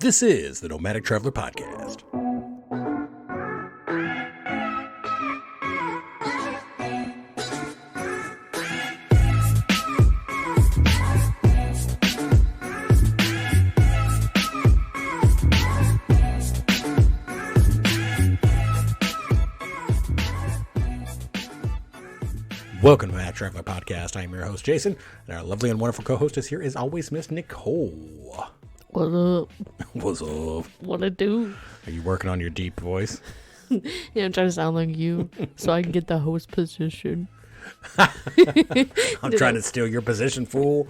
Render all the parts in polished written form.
This is the Nomadic Traveler Podcast. Welcome to the Nomadic Traveler Podcast. I am your host, Jason, and our lovely and wonderful co-hostess here is always Miss Nicole. What up? What's up? What it do? Are you working on your deep voice? Yeah, I'm trying to sound like you so I can get the host position. I'm trying to steal your position, fool.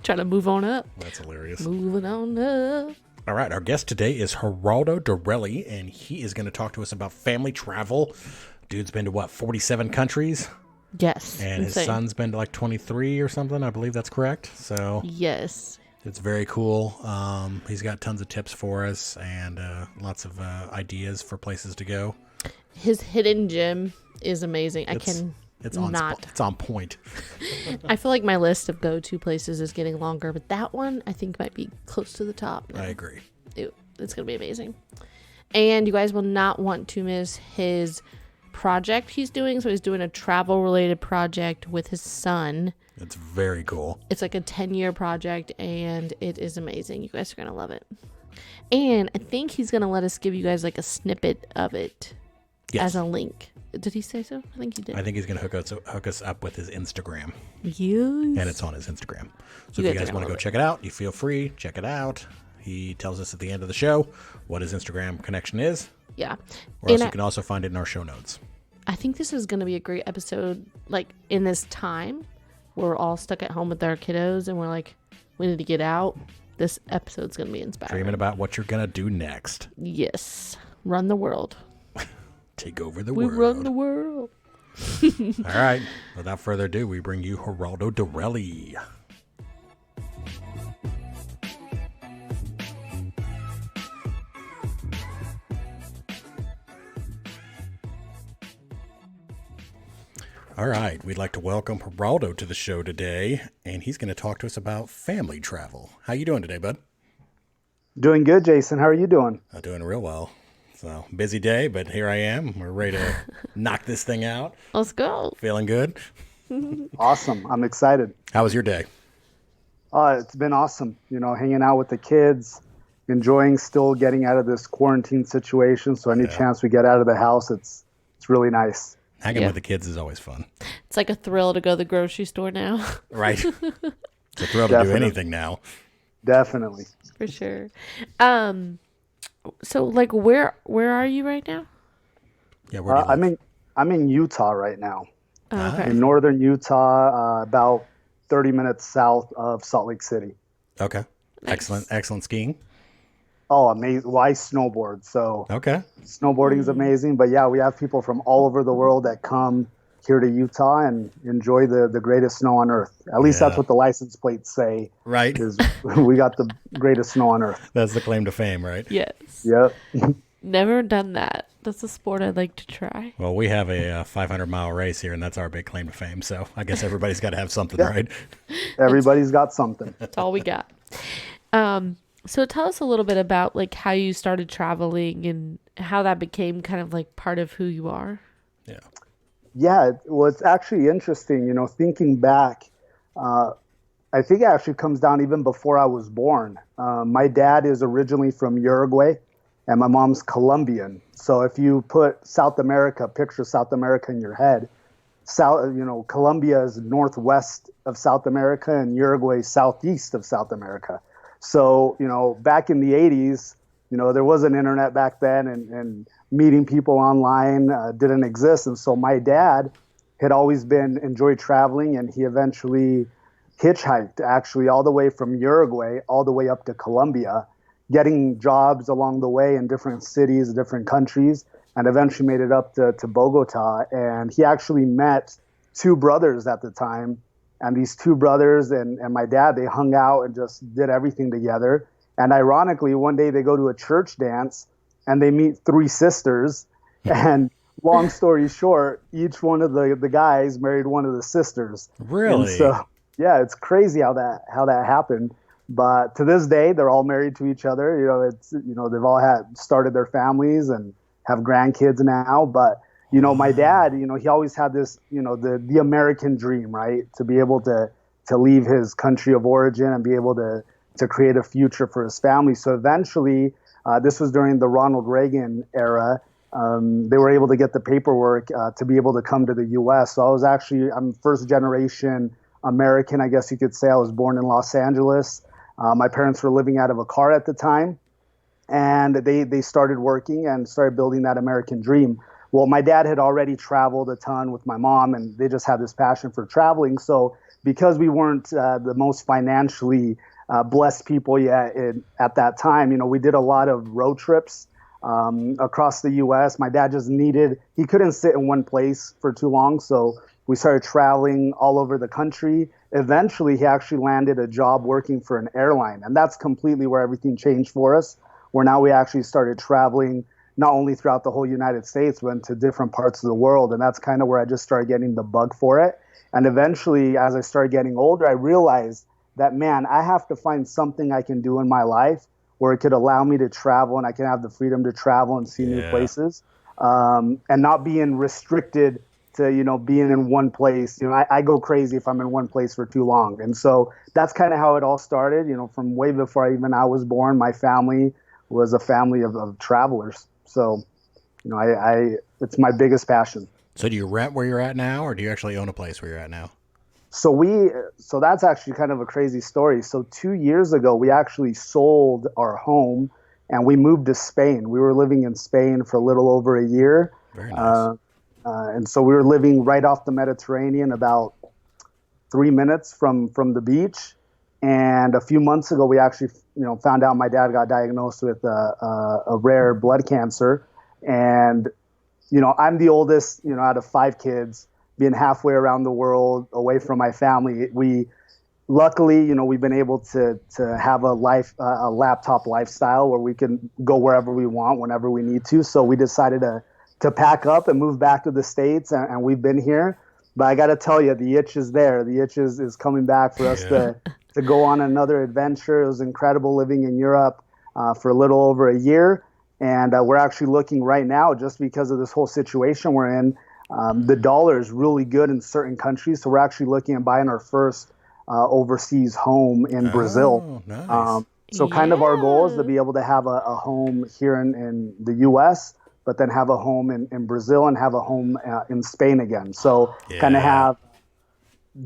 Trying to move on up. That's hilarious. Moving on up. All right, our guest today is Haroldo Darelli, and he is going to talk to us about family travel. Dude's been to, 47 countries? Yes. And his son's been to 23 or something. I believe that's correct. So yes. It's very cool. He's got tons of tips for us and lots of ideas for places to go. His hidden gem is amazing. It's on point. I feel like my list of go-to places is getting longer, but that one I think might be close to the top now. I agree. It's going to be amazing. And you guys will not want to miss his project he's doing. So he's doing a travel-related project with his son. It's very cool. It's like a 10-year project, and it is amazing. You guys are going to love it. And I think he's going to let us give you guys like a snippet of it as a link. Did he say so? I think he did. I think he's going to hook us up with his Instagram. Yes. And it's on his Instagram. So if you guys want to go check it out, you feel free. Check it out. He tells us at the end of the show what his Instagram connection is. Yeah. Or else you can also find it in our show notes. I think this is going to be a great episode, like in this time. We're all stuck at home with our kiddos and we're like, we need to get out. This episode's going to be inspiring. Dreaming about what you're going to do next. Yes. Run the world. Take over the world. We run the world. All right. Without further ado, we bring you Haroldo Darelli. All right, we'd like to welcome Haroldo to the show today, and he's going to talk to us about family travel. How you doing today, bud? Doing good, Jason. How are you doing? I'm doing real well. So, busy day, but here I am. We're ready to knock this thing out. Let's go. Feeling good? Awesome. I'm excited. How was your day? It's been awesome. Hanging out with the kids, enjoying still getting out of this quarantine situation. So any chance we get out of the house, it's really nice. Hanging with the kids is always fun. It's like a thrill to go to the grocery store now. Right. It's a thrill to do anything now. Definitely. For sure. So like where are you right now? Yeah, where do you live? I'm in Utah right now. Oh, okay. In northern Utah, about 30 minutes south of Salt Lake City. Okay. Nice. Excellent skiing. Oh, amazing. Well, I snowboard, so Okay. snowboarding is amazing. But yeah, we have people from all over the world that come here to Utah and enjoy the greatest snow on earth. At least that's what the license plates say. Right. Is we got the greatest snow on earth. That's the claim to fame, right? Yes. Yep. Never done that. That's a sport I'd like to try. Well, we have a 500-mile race here, and that's our big claim to fame. So I guess everybody's got to have something, right? Everybody's got something. That's all we got. So tell us a little bit about like how you started traveling and how that became kind of like part of who you are. Yeah. Yeah, well, it's actually interesting, thinking back, I think it actually comes down even before I was born. My dad is originally from Uruguay and my mom's Colombian. So if you put picture South America in your head, Colombia is northwest of South America and Uruguay southeast of South America. So, back in the 80s, there wasn't internet back then and meeting people online didn't exist. And so my dad had always enjoyed traveling, and he eventually hitchhiked actually all the way from Uruguay all the way up to Colombia, getting jobs along the way in different cities, different countries, and eventually made it up to Bogota. And he actually met two brothers at the time. And these two brothers and my dad, they hung out and just did everything together. And ironically, one day they go to a church dance and they meet three sisters. And long story short, each one of the guys married one of the sisters. Really? And so, yeah, it's crazy how that happened. But to this day, they're all married to each other. They've all started their families and have grandkids now. But my dad, he always had this, the American dream, right? To be able to leave his country of origin and be able to create a future for his family. So eventually, this was during the Ronald Reagan era. They were able to get the paperwork to be able to come to the U.S. So I'm first generation American, I guess you could say. I was born in Los Angeles. My parents were living out of a car at the time, and they started working and started building that American dream. Well, my dad had already traveled a ton with my mom, and they just had this passion for traveling. So because we weren't the most financially blessed people yet at that time, we did a lot of road trips across the U.S. My dad he couldn't sit in one place for too long, so we started traveling all over the country. Eventually, he actually landed a job working for an airline, and that's completely where everything changed for us, where now we actually started traveling not only throughout the whole United States, but into different parts of the world, and that's kind of where I just started getting the bug for it. And eventually, as I started getting older, I realized that, man, I have to find something I can do in my life where it could allow me to travel and I can have the freedom to travel and see new places, and not being restricted to, being in one place. I go crazy if I'm in one place for too long. And so that's kind of how it all started. From way before I was born, my family was a family of travelers. So, it's my biggest passion. So do you rent where you're at now, or do you actually own a place where you're at now? So that's actually kind of a crazy story. So 2 years ago, we actually sold our home and we moved to Spain. We were living in Spain for a little over a year. Very nice. And so we were living right off the Mediterranean, about 3 minutes from the beach. And a few months ago, we actually, found out my dad got diagnosed with a rare blood cancer. And, I'm the oldest, out of 5 kids, being halfway around the world, away from my family. Luckily, we've been able to have a laptop lifestyle where we can go wherever we want, whenever we need to. So we decided to pack up and move back to the States, and we've been here. But I got to tell you, the itch is there. The itch is coming back for us to go on another adventure. It was incredible living in Europe for a little over a year. And we're actually looking right now, just because of this whole situation we're in, the dollar is really good in certain countries. So we're actually looking at buying our first overseas home in Brazil. Nice. So kind of our goal is to be able to have a home here in the U.S., but then have a home in Brazil and have a home in Spain again. So kind of have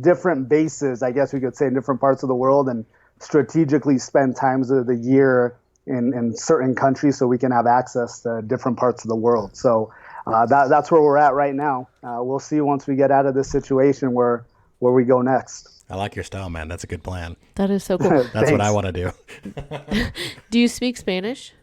different bases, I guess we could say, in different parts of the world, and strategically spend times of the year in certain countries so we can have access to different parts of the world. So that's where we're at right now. We'll see once we get out of this situation where we go next. I like your style, man. That's a good plan. That is so cool. That's what I want to do. Do you speak Spanish?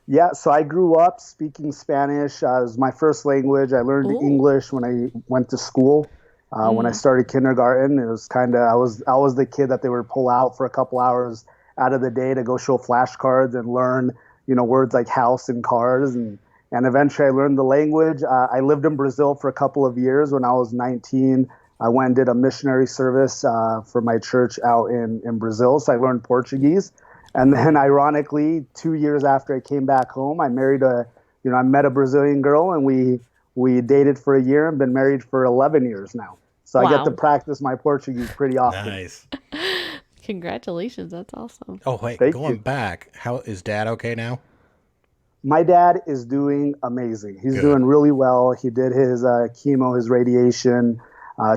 Yeah, so I grew up speaking Spanish. It was my first language. I learned English when I went to school. When I started kindergarten, it was kind of I was the kid that they would pull out for a couple hours out of the day to go show flashcards and learn, words like house and cars, and eventually I learned the language. I lived in Brazil for a couple of years. When I was 19, I went and did a missionary service for my church out in Brazil. So I learned Portuguese. And then ironically, 2 years after I came back home, I met a Brazilian girl, and we dated for a year and been married for 11 years now. So I get to practice my Portuguese pretty often. Nice. Congratulations. That's awesome. Oh, wait, going back, how is Dad okay now? My dad is doing amazing. He's doing really well. He did his chemo, his radiation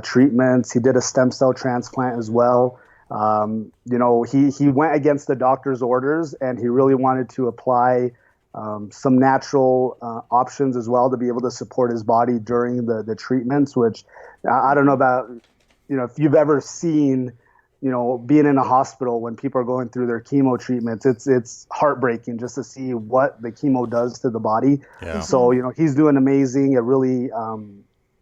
treatments. He did a stem cell transplant as well. He went against the doctor's orders, and he really wanted to apply some natural options as well to be able to support his body during the treatments, which I don't know about, if you've ever seen, being in a hospital when people are going through their chemo treatments, it's heartbreaking just to see what the chemo does to the body. Yeah. So, he's doing amazing. It really,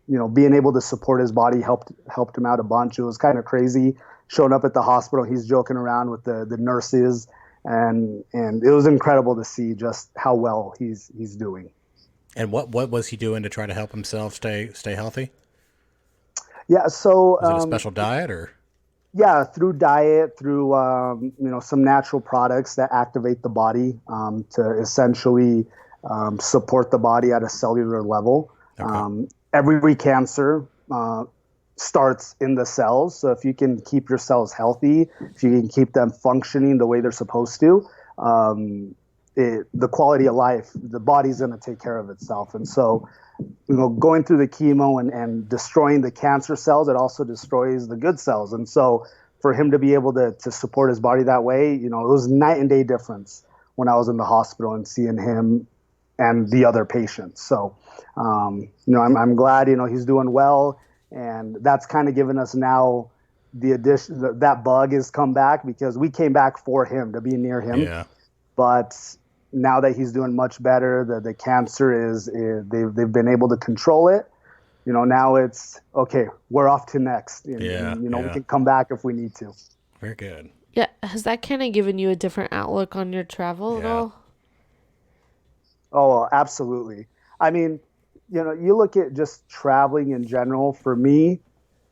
being able to support his body helped him out a bunch. It was kind of crazy showing up at the hospital. He's joking around with the nurses, and it was incredible to see just how well he's doing. And what was he doing to try to help himself stay healthy? Yeah, so was it a special diet or? Yeah, through diet, through some natural products that activate the body to essentially support the body at a cellular level. Okay. Every cancer starts in the cells. So if you can keep your cells healthy, if you can keep them functioning the way they're supposed to, the quality of life, the body's going to take care of itself. And so, going through the chemo and destroying the cancer cells, it also destroys the good cells. And so for him to be able to support his body that way, it was night and day difference when I was in the hospital and seeing him and the other patients. So, I'm glad, he's doing well. And that's kind of given us now the addition that bug has come back because we came back for him to be near him. Yeah. But now that he's doing much better, the cancer they've been able to control it. Now it's okay. We're off to next. We can come back if we need to. Very good. Yeah, has that kind of given you a different outlook on your travel at all? Oh, absolutely. I mean, you look at just traveling in general. For me,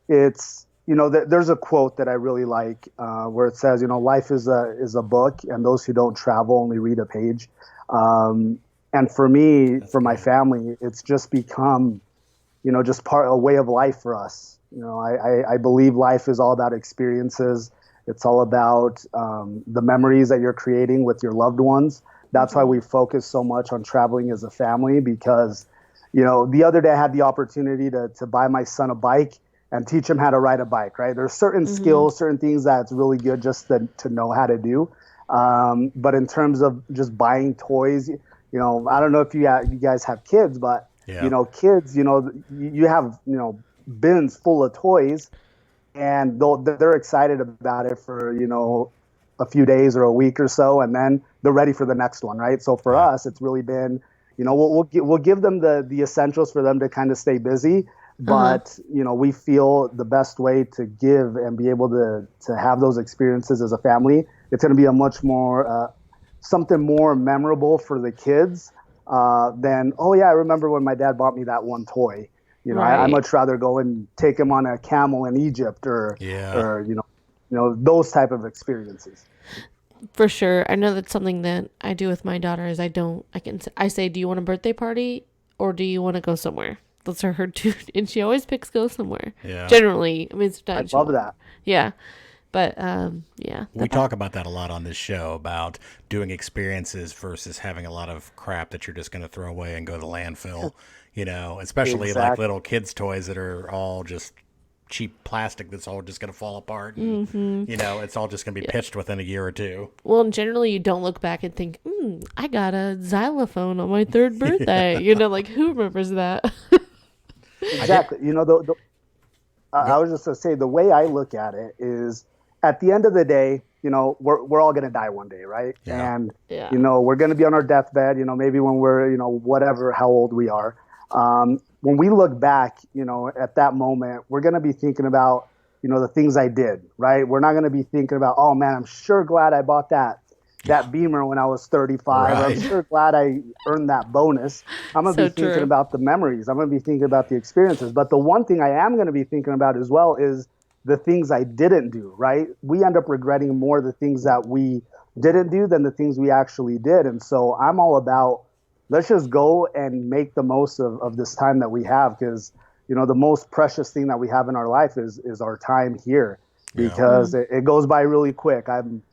it's there's a quote that I really like where it says, life is a book, and those who don't travel only read a page. And for me, for my family, it's just become, just a way of life for us. I believe life is all about experiences. It's all about the memories that you're creating with your loved ones. That's why we focus so much on traveling as a family because, the other day I had the opportunity to buy my son a bike and teach him how to ride a bike, right? There's certain skills, certain things that's really good just to know how to do. But in terms of just buying toys, I don't know if you guys have kids, but, kids, you have, bins full of toys and they're excited about it for, a few days or a week or so, and then they're ready for the next one, right? So for us, it's really been, we'll give them the essentials for them to kind of stay busy. But, we feel the best way to give and be able to have those experiences as a family, it's going to be a much more, something more memorable for the kids than, oh yeah, I remember when my dad bought me that one toy. Right. I'd much rather go and take him on a camel in Egypt or those type of experiences. For sure. I know that's something that I do with my daughter is I say, do you want a birthday party or do you want to go somewhere? Those are her two, and she always picks go somewhere. Yeah. Generally, I mean, I love that. Yeah, but we talk about that a lot on this show about doing experiences versus having a lot of crap that you're just going to throw away and go to the landfill. Especially like little kids' toys that are all just cheap plastic that's all just going to fall apart. And, it's all just going to be pitched within a year or two. Well, and generally you don't look back and think, I got a xylophone on my 3rd birthday. Like who remembers that? Exactly. I was just going to say, the way I look at it is at the end of the day, we're all going to die one day, right? Yeah. And, we're going to be on our deathbed, maybe when we're, whatever, how old we are. When we look back, at that moment, we're going to be thinking about, the things I did, right? We're not going to be thinking about, oh man, I'm sure glad I bought that Beamer when I was 35. Right. I'm sure glad I earned that bonus. I'm going to be thinking about the memories. I'm going to be thinking about the experiences. But the one thing I am going to be thinking about as well is the things I didn't do, right? We end up regretting more the things that we didn't do than the things we actually did. And so I'm all about, let's just go and make the most of this time that we have, because, the most precious thing that we have in our life is our time here, because it goes by really quick. I'm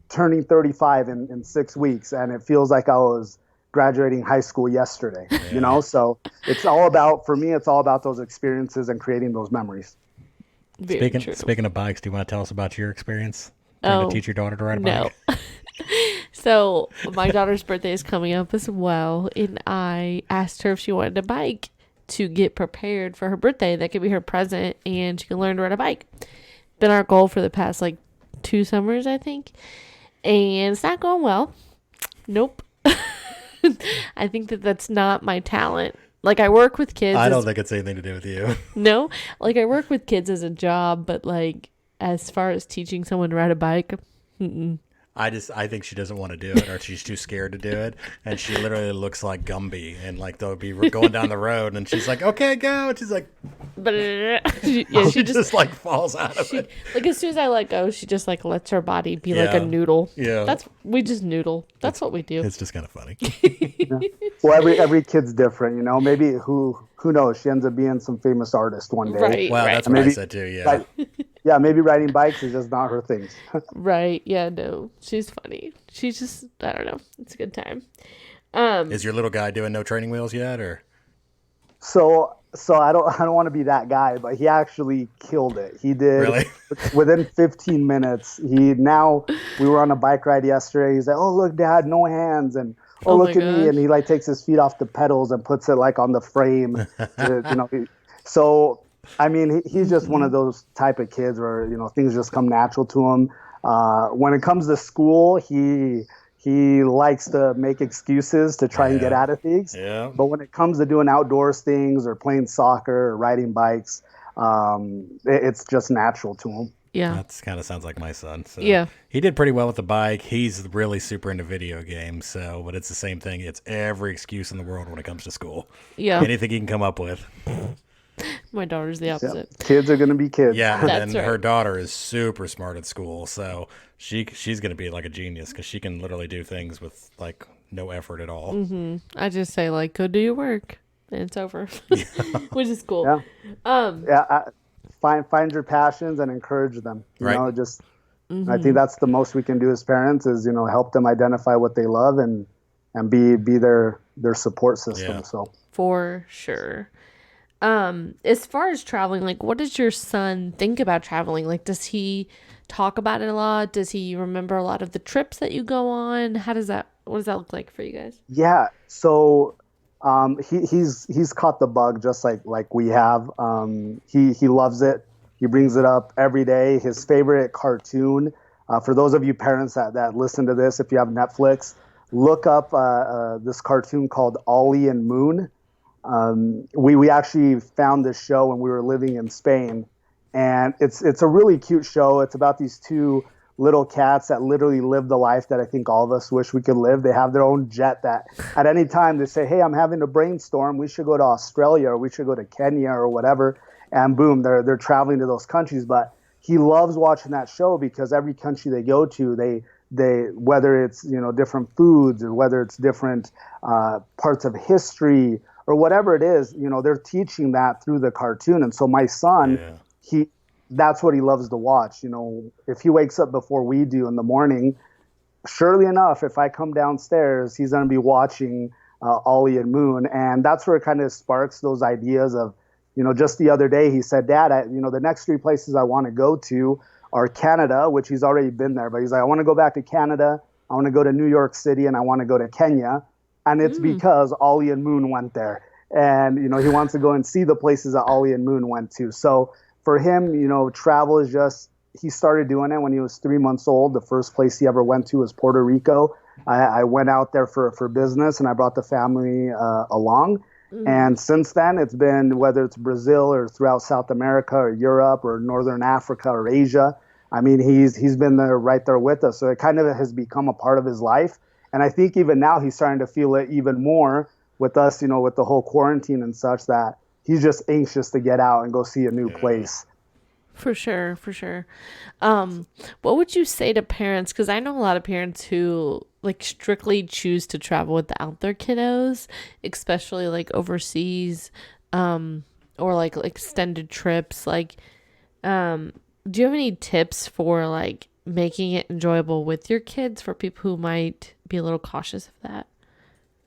turning 35 in 6 weeks, and it feels like I was graduating high school yesterday, so it's all about, for me, it's all about those experiences and creating those memories. Speaking of bikes, do you want to tell us about your experience trying to teach your daughter to ride a bike? No. So my daughter's birthday is coming up as well, and I asked her if she wanted a bike to get prepared for her birthday. That could be her present, and she can learn to ride a bike. Been our goal for the past 2 summers, I think. And it's not going well. Nope. I think that's not my talent. I work with kids. I don't think it's anything to do with you. No? I work with kids as a job, but as far as teaching someone to ride a bike, I think she doesn't want to do it, or she's too scared to do it. And she literally looks like Gumby, and they'll be going down the road and she's like, okay, go. And she's like, Yeah, she just like falls out of it. Like as soon as I let go, she just like lets her body be like a noodle. Yeah. We just noodle. That's what we do. It's just kind of funny. Yeah. Well, every kid's different, you know. Maybe who knows? She ends up being some famous artist one day. Right. Well, that's what I said too. Yeah. Yeah, maybe riding bikes is just not her thing. Right. Yeah. No, she's funny. She's just, I don't know. It's a good time. Is your little guy doing no training wheels yet, or? So I don't want to be that guy, but he actually killed it. He did Really? within 15 minutes. We were on a bike ride yesterday. He's like, "Oh look, Dad, no hands," and look at me, and he like takes his feet off the pedals and puts it like on the frame. So I mean, he's just one of those type of kids where things just come natural to him. When it comes to school, he likes to make excuses to try and get out of things. Yeah. But when it comes to doing outdoors things or playing soccer or riding bikes, it's just natural to him. Yeah. That kind of sounds like my son. So yeah. He did pretty well with the bike. He's really super into video games. But it's the same thing. It's every excuse in the world when it comes to school. Yeah. Anything he can come up with. My daughter's the opposite. Yeah. Kids are going to be kids. Yeah, and then her daughter is super smart at school, so she's going to be like a genius because she can literally do things with like no effort at all. Mm-hmm. I just say like, go do your work, and it's over, which is cool. Yeah. Find your passions and encourage them. You know, just I think that's the most we can do as parents is help them identify what they love and be their support system. Yeah. So for sure. As far as traveling, like what does your son think about traveling? Like does he talk about it a lot? Does he remember a lot of the trips that you go on? What does that look like for you guys? Yeah. So he's caught the bug just like we have. He loves it. He brings it up every day. His favorite cartoon, for those of you parents that listen to this, if you have Netflix, look up this cartoon called Ollie and Moon. We actually found this show when we were living in Spain, and it's a really cute show. It's about these two little cats that literally live the life that I think all of us wish we could live. They have their own jet that at any time they say, "Hey, I'm having a brainstorm. We should go to Australia or we should go to Kenya or whatever." And boom, they're traveling to those countries. But he loves watching that show because every country they go to, they whether it's different foods or whether it's different parts of history or whatever it is, they're teaching that through the cartoon. And so my son, that's what he loves to watch. If he wakes up before we do in the morning, surely enough, if I come downstairs, he's going to be watching Ollie and Moon. And that's where it kind of sparks those ideas of, just the other day he said, "Dad, the next 3 places I want to go to are Canada," which he's already been there. But he's like, "I want to go back to Canada. I want to go to New York City, and I want to go to Kenya." And it's because Ollie and Moon went there. And, he wants to go and see the places that Ollie and Moon went to. So for him, travel is just, he started doing it when he was 3 months old. The first place he ever went to was Puerto Rico. I went out there for business and I brought the family along. And since then, it's been, whether it's Brazil or throughout South America or Europe or Northern Africa or Asia. I mean, he's been there right there with us. So it kind of has become a part of his life. And I think even now he's starting to feel it even more with us, with the whole quarantine and such, that he's just anxious to get out and go see a new place. For sure. What would you say to parents? Because I know a lot of parents who like strictly choose to travel without their kiddos, especially like overseas, or like extended trips. Like, do you have any tips for like making it enjoyable with your kids for people who might be a little cautious of that?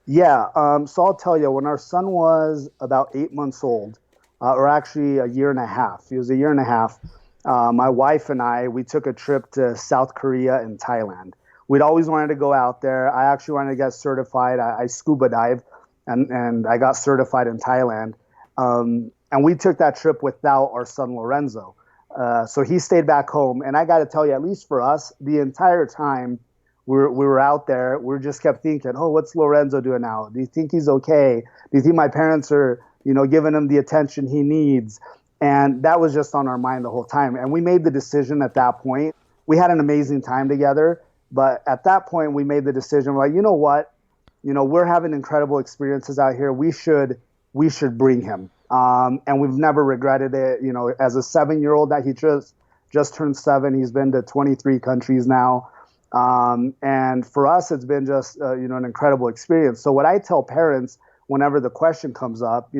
Yeah. So I'll tell you, when our son was about 8 months old, or actually a year and a half, he was a year and a half, my wife and we took a trip to South Korea and Thailand. We'd always wanted to go out there. I actually wanted to get certified. I scuba dive and I got certified in Thailand. And we took that trip without our son Lorenzo. So he stayed back home. And I got to tell you, at least for us, the entire time we were out there, we just kept thinking, "Oh, what's Lorenzo doing now? Do you think he's okay? Do you think my parents are, giving him the attention he needs?" And that was just on our mind the whole time. And we made the decision at that point. We had an amazing time together. But at that point, we made the decision, we're like, you know what? We're having incredible experiences out here. We should bring him. And we've never regretted it. You know, as a 7-year-old that he just turned 7, he's been to 23 countries now. And for us, it's been just, an incredible experience. So what I tell parents whenever the question comes up,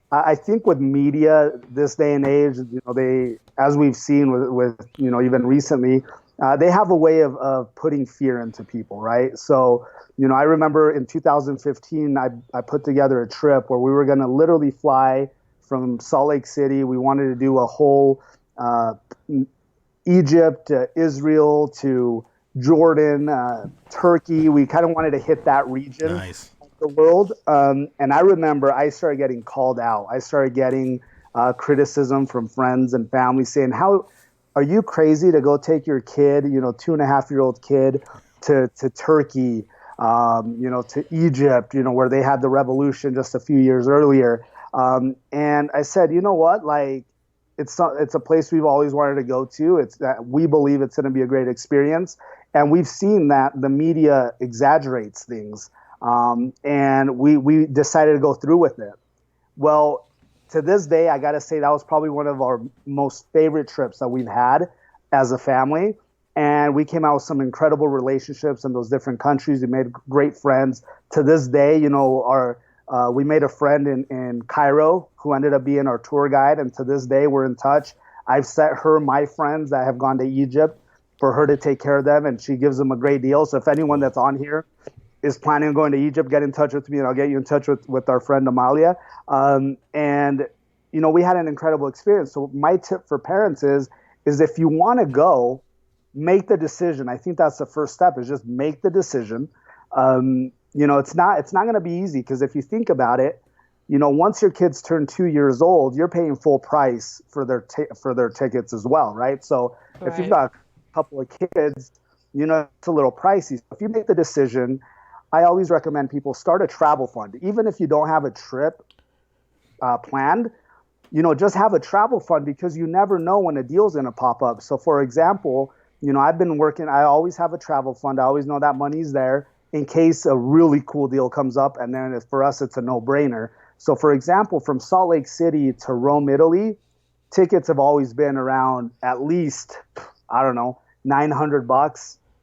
I think with media this day and age, they, as we've seen with even recently, they have a way of putting fear into people, right? So, I remember in 2015, I put together a trip where we were going to literally fly from Salt Lake City. We wanted to do a whole Egypt, Israel to Jordan, Turkey. We kind of wanted to hit that region. Nice. The world. And I remember I started getting called out. I started getting criticism from friends and family saying, how are you crazy to go take your kid, 2.5-year-old kid to Turkey, to Egypt, where they had the revolution just a few years earlier. And I said, you know what, like, it's a place we've always wanted to go to. It's that we believe it's going to be a great experience. And we've seen that the media exaggerates things. And we decided to go through with it. Well, to this day, I got to say that was probably one of our most favorite trips that we've had as a family. And we came out with some incredible relationships in those different countries. We made great friends. To this day, we made a friend in Cairo who ended up being our tour guide. And to this day, we're in touch. I've sent her my friends that have gone to Egypt for her to take care of them. And she gives them a great deal. So if anyone that's on here is planning on going to Egypt, get in touch with me and I'll get you in touch with our friend Amalia. We had an incredible experience. So my tip for parents is if you want to go, make the decision. I think that's the first step, is just make the decision. It's not going to be easy, because if you think about it, once your kids turn 2 years old, you're paying full price for their tickets as well, right? So right. If you've got a couple of kids, it's a little pricey. If you make the decision, I always recommend people start a travel fund. Even if you don't have a trip planned, just have a travel fund, because you never know when a deal's going to pop up. So for example, I've been working, I always have a travel fund. I always know that money's there in case a really cool deal comes up. And then for us, it's a no-brainer. So for example, from Salt Lake City to Rome, Italy, tickets have always been around at least, I don't know, $900,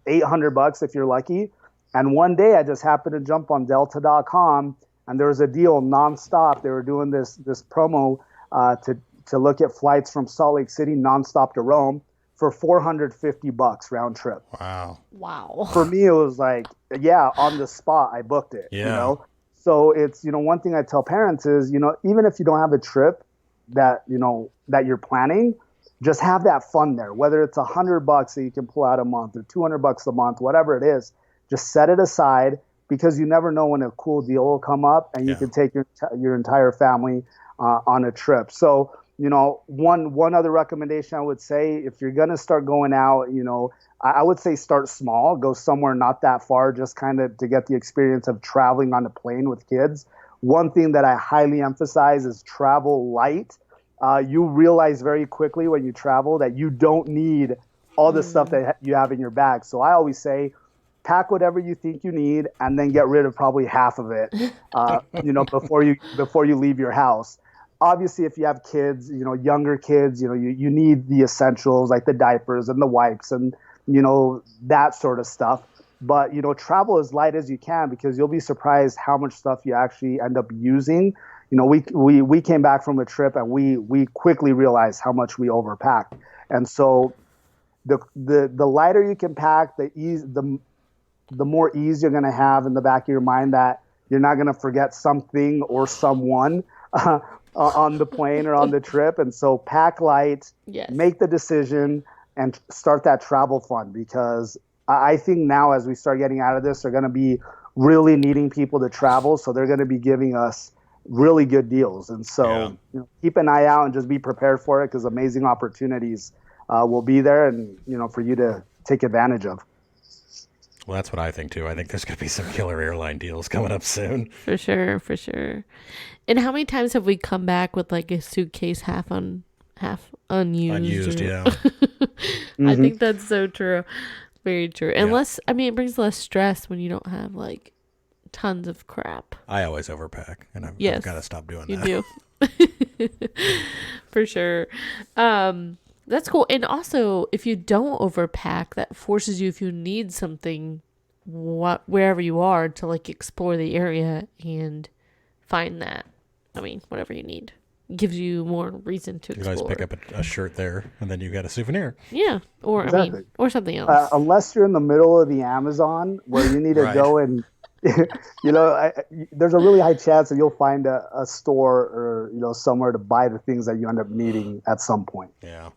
$800 if you're lucky. And one day I just happened to jump on Delta.com, and there was a deal nonstop. They were doing this promo to look at flights from Salt Lake City nonstop to Rome for $450 round trip. Wow. For me, it was like, yeah, on the spot, I booked it. Yeah. So it's, one thing I tell parents is, even if you don't have a trip that you're planning, just have that fund there. Whether it's $100 that you can pull out a month, or $200 a month, whatever it is. Just set it aside, because you never know when a cool deal will come up, and you can take your entire family on a trip. So, one other recommendation I would say, if you're going to start going out, I would say start small, go somewhere not that far, just kind of to get the experience of traveling on a plane with kids. One thing that I highly emphasize is travel light. You realize very quickly when you travel that you don't need all the stuff that you have in your bag. So I always say, pack whatever you think you need, and then get rid of probably half of it, before you leave your house. Obviously, if you have kids, younger kids, you need the essentials like the diapers and the wipes and, that sort of stuff. But, travel as light as you can, because you'll be surprised how much stuff you actually end up using. We came back from a trip, and we quickly realized how much we overpacked. And so the lighter you can pack, the more ease you're going to have in the back of your mind that you're not going to forget something or someone on the plane or on the trip. And so pack light, make the decision, and start that travel fund, because I think now as we start getting out of this, they're going to be really needing people to travel. So they're going to be giving us really good deals. And so keep an eye out and just be prepared for it, because amazing opportunities will be there, and, for you to take advantage of. Well, that's what I think too. I think there's going to be some killer airline deals coming up soon. For sure. And how many times have we come back with like a suitcase half unused? Yeah. I think that's so true. Very true. And it brings less stress when you don't have like tons of crap. I always overpack, and I've got to stop doing that. You do. For sure. That's cool. And also, if you don't overpack, that forces you, if you need something, wherever you are, to like explore the area and find that. I mean, whatever you need. Gives you more reason to explore. You always pick up a shirt there, and then you got a souvenir. Yeah, or Exactly. I mean, or something else. Unless you're in the middle of the Amazon where you need to go and, there's a really high chance that you'll find a store or somewhere to buy the things that you end up needing at some point. Yeah,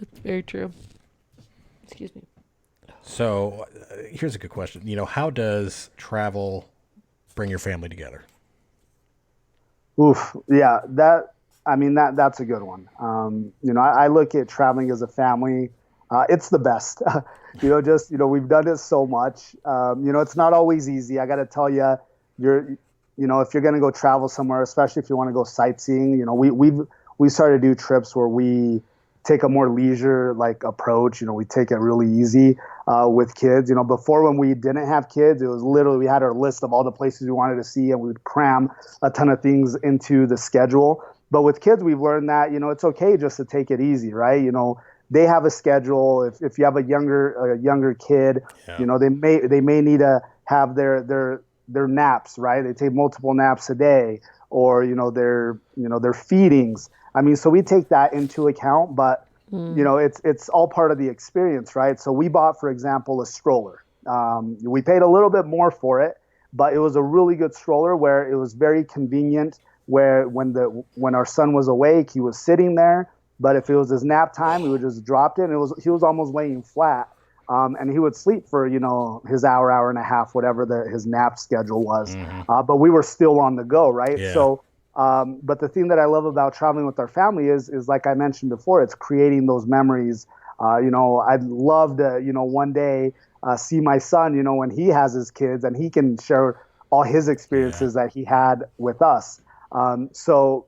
that's very true. Excuse me. So, here's a good question. How does travel bring your family together? Oof, yeah, that's a good one. I look at traveling as a family. It's the best. We've done it so much. It's not always easy. I got to tell you, if you're going to go travel somewhere, especially if you want to go sightseeing, we started to do trips where we take a more leisure like approach. We take it really easy with kids. Before, when we didn't have kids, it was literally, we had our list of all the places we wanted to see, and we would cram a ton of things into the schedule. But with kids, we've learned that it's okay just to take it easy, right? They have a schedule. If you have a younger kid, yeah. They may need to have their naps, right? They take multiple naps a day, or their feedings. I mean, so we take that into account, but it's all part of the experience, right? So we bought, for example, a stroller. We paid a little bit more for it, but it was a really good stroller where it was very convenient. Where when our son was awake, he was sitting there, but if it was his nap time, we would just drop it. And he was almost laying flat, and he would sleep for his hour and a half, whatever his nap schedule was. Mm-hmm. But we were still on the go, right? Yeah. So. But the thing that I love about traveling with our family is like I mentioned before, it's creating those memories. I'd love to, one day see my son, when he has his kids and he can share all his experiences that he had with us. So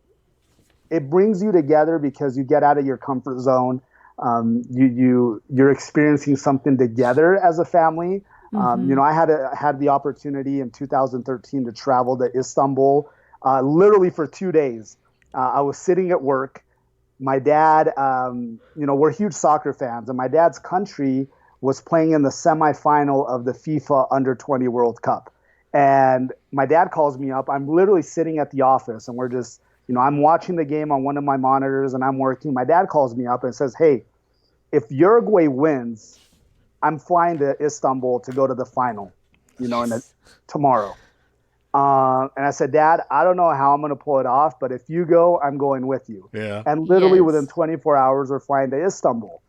it brings you together because you get out of your comfort zone. You're experiencing something together as a family. Mm-hmm. I had the opportunity in 2013 to travel to Istanbul. Literally for 2 days. I was sitting at work. My dad, we're huge soccer fans, and my dad's country was playing in the semifinal of the FIFA Under-20 World Cup. And my dad calls me up. I'm literally sitting at the office, and we're just, I'm watching the game on one of my monitors, and I'm working. My dad calls me up and says, "Hey, if Uruguay wins, I'm flying to Istanbul to go to the final, tomorrow." And I said, "Dad, I don't know how I'm going to pull it off, but if you go, I'm going with you." Yeah. And literally within 24 hours, we're flying to Istanbul.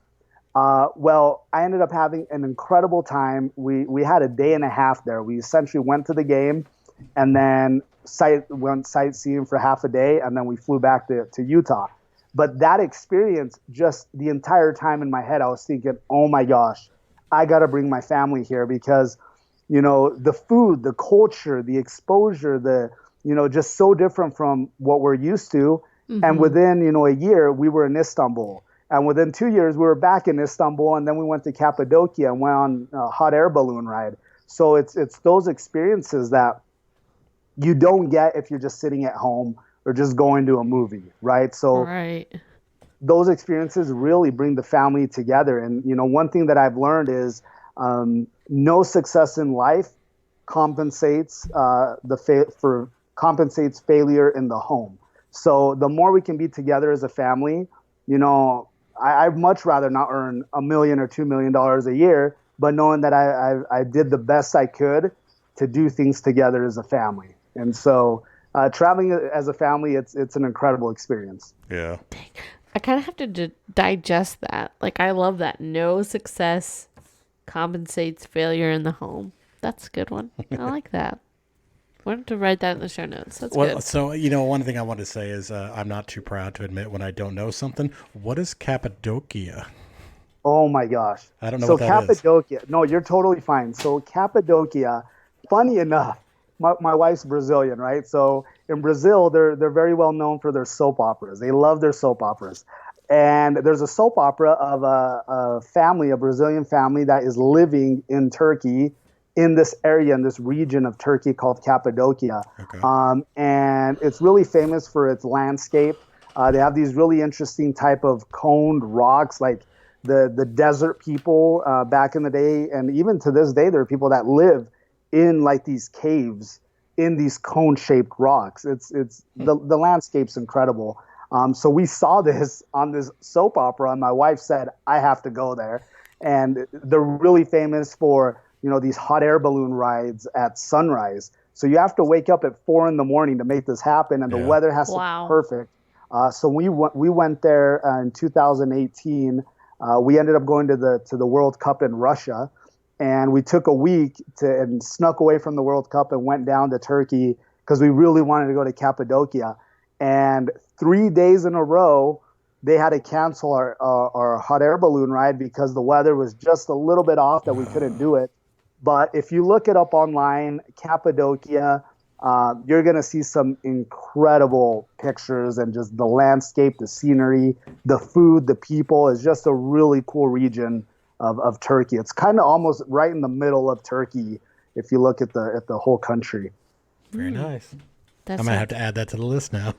Well, I ended up having an incredible time. We had a day and a half there. We essentially went to the game and then went sightseeing for half a day, and then we flew back to Utah. But that experience, just the entire time in my head, I was thinking, oh my gosh, I got to bring my family here because the food, the culture, the exposure, just so different from what we're used to. Mm-hmm. And within, a year, we were in Istanbul. And within 2 years, we were back in Istanbul. And then we went to Cappadocia and went on a hot air balloon ride. So it's those experiences that you don't get if you're just sitting at home or just going to a movie, right? So those experiences really bring the family together. And, one thing that I've learned is, no success in life compensates compensates failure in the home. So the more we can be together as a family, I'd much rather not earn $1 million or $2 million a year, but knowing that I did the best I could to do things together as a family. And so traveling as a family, it's an incredible experience. Yeah. I kind of have to digest that. Like, I love that. No success compensates failure in the home. That's a good one. I like that. I wanted to write that in the show notes. That's good. So, one thing I want to say is I'm not too proud to admit when I don't know something. What is Cappadocia? Oh, my gosh. I don't know what that is. Cappadocia. No, you're totally fine. So Cappadocia, funny enough, my wife's Brazilian, right? So in Brazil, they're very well known for their soap operas. They love their soap operas. And there's a soap opera of a family, a Brazilian family that is living in Turkey in this area, in this region of Turkey called Cappadocia. Okay. And it's really famous for its landscape. They have these really interesting type of coned rocks, like the desert people back in the day. And even to this day, there are people that live in like these caves in these cone-shaped rocks. The landscape's incredible. So we saw this on this soap opera, and my wife said, I have to go there. And they're really famous for, these hot air balloon rides at sunrise. So you have to wake up at 4 a.m. to make this happen, and the weather has to be perfect. So we went there in 2018. We ended up going to the World Cup in Russia, and we took a week and snuck away from the World Cup and went down to Turkey because we really wanted to go to Cappadocia. And 3 days in a row, they had to cancel our hot air balloon ride because the weather was just a little bit off that we couldn't do it. But if you look it up online, Cappadocia, you're going to see some incredible pictures, and just the landscape, the scenery, the food, the people. Is just a really cool region of Turkey. It's kind of almost right in the middle of Turkey if you look at the whole country. Very nice. I'm going to have to add that to the list now.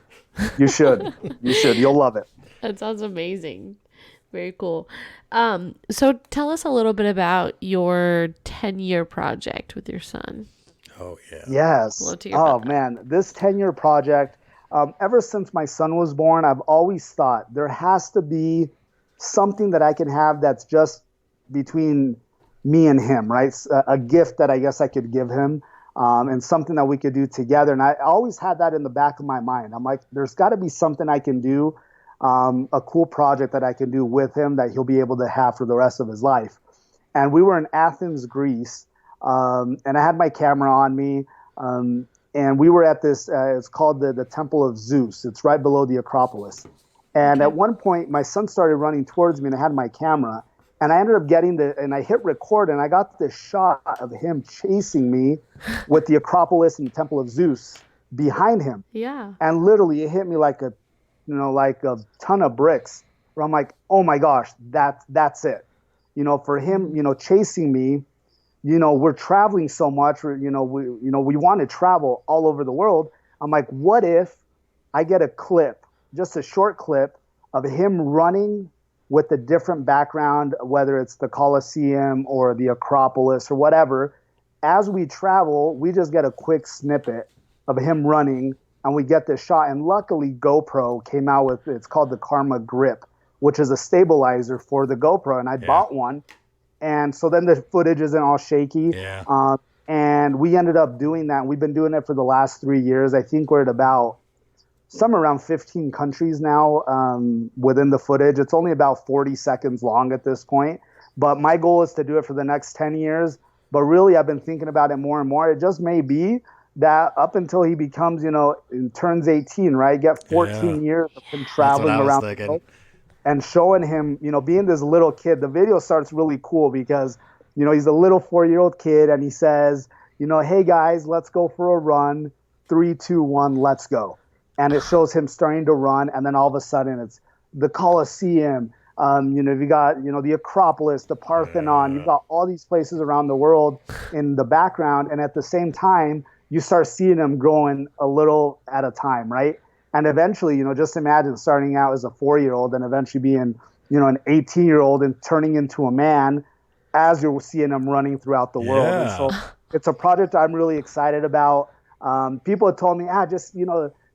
You should. You'll love it. That sounds amazing. Very cool. So tell us a little bit about your 10-year project with your son. Oh, yeah. Yes. Oh, man. This 10-year project, ever since my son was born, I've always thought there has to be something that I can have that's just between me and him, right? A gift that I guess I could give him, and something that we could do together. And I always had that in the back of my mind. I'm like, there's got to be something I can do, a cool project that I can do with him that he'll be able to have for the rest of his life. And we were in Athens, Greece, and I had my camera on me, and we were at this, it's called the Temple of Zeus. It's right below the Acropolis. And at one point, my son started running towards me, and I had my camera, and I ended up and I hit record, and I got this shot of him chasing me with the Acropolis and the Temple of Zeus behind him. Yeah. And literally, it hit me like a ton of bricks, where I'm like, oh my gosh, that's it. For him, chasing me, we're traveling so much, we want to travel all over the world. I'm like, what if I get a clip, just a short clip of him running with a different background, whether it's the Colosseum or the Acropolis or whatever. As we travel, we just get a quick snippet of him running, and we get this shot. And luckily, GoPro came out with, it's called the Karma Grip, which is a stabilizer for the GoPro, and I bought one. And so then the footage isn't all shaky. Yeah. And we ended up doing that. We've been doing it for the last 3 years. I think we're at about somewhere around 15 countries now within the footage. It's only about 40 seconds long at this point. But my goal is to do it for the next 10 years. But really, I've been thinking about it more and more. It just may be that up until he becomes, turns 18, right? Get 14 years of him traveling around the world and showing him, being this little kid. The video starts really cool because, he's a little 4-year-old kid, and he says, hey guys, let's go for a run. 3, 2, 1, let's go. And it shows him starting to run, and then all of a sudden it's the Colosseum. You got, the Acropolis, the Parthenon. You've got all these places around the world in the background, and at the same time, you start seeing them growing a little at a time, right? And eventually, just imagine starting out as a 4-year-old and eventually being, an 18-year-old and turning into a man as you're seeing them running throughout the world. And so it's a project I'm really excited about. People have told me, just,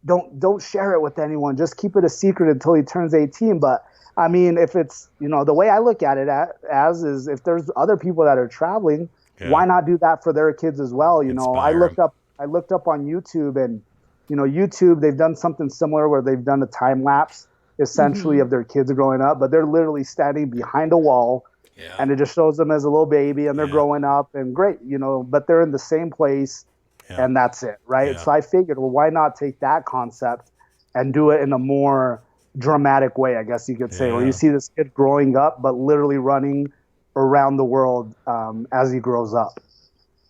don't share it with anyone. Just keep it a secret until he turns 18. But I mean, if it's, the way I look at it as is, if there's other people that are traveling, why not do that for their kids as well? I looked up on YouTube, and, YouTube, they've done something similar where they've done a time lapse essentially of their kids growing up, but they're literally standing behind a wall and it just shows them as a little baby, and they're growing up, and great, but they're in the same place. And that's it, right? So I figured, well, why not take that concept and do it in a more dramatic way, I guess you could say, where you see this kid growing up, but literally running around the world as he grows up.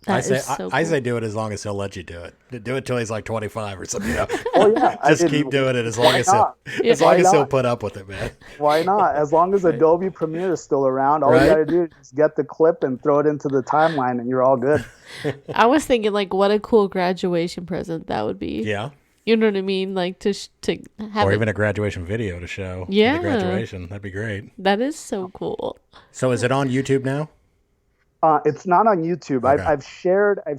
That is so I cool. say do it as long as he'll let you do it. Do it till he's like 25 or something. Oh yeah, Just keep doing it as long as he'll put up with it, man. Why not? As long as Adobe Premiere is still around, all you got to do is just get the clip and throw it into the timeline, and you're all good. I was thinking, like, what a cool graduation present that would be. Yeah. You know what I mean? Like, to have or even a graduation video to show the graduation. That'd be great. That is so cool. So is it on YouTube now? It's not on YouTube. Okay. I've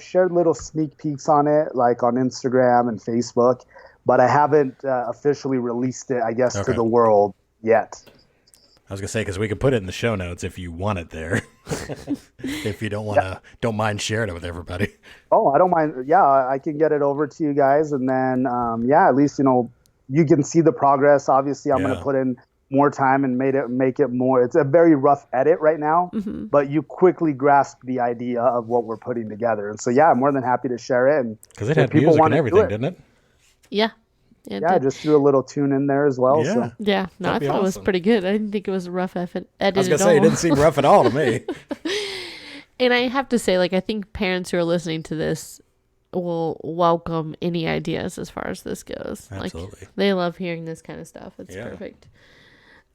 shared little sneak peeks on it, like on Instagram and Facebook, but I haven't officially released it, I guess, to the world yet. I was gonna say, because we could put it in the show notes if you want it there. If you don't mind sharing it with everybody. Oh, I don't mind. Yeah, I can get it over to you guys, and then at least you can see the progress. Obviously, I'm gonna put in more time and make it more. It's a very rough edit right now, but you quickly grasp the idea of what we're putting together. And so I'm more than happy to share it. And because it had music and everything, didn't it? Yeah. I just threw a little tune in there as well. Yeah. So. Yeah. No, I thought it was pretty good. I didn't think it was a rough edit I was gonna say it didn't seem rough at all to me. And I have to say, like, I think parents who are listening to this will welcome any ideas as far as this goes. Absolutely. Like, they love hearing this kind of stuff. It's perfect.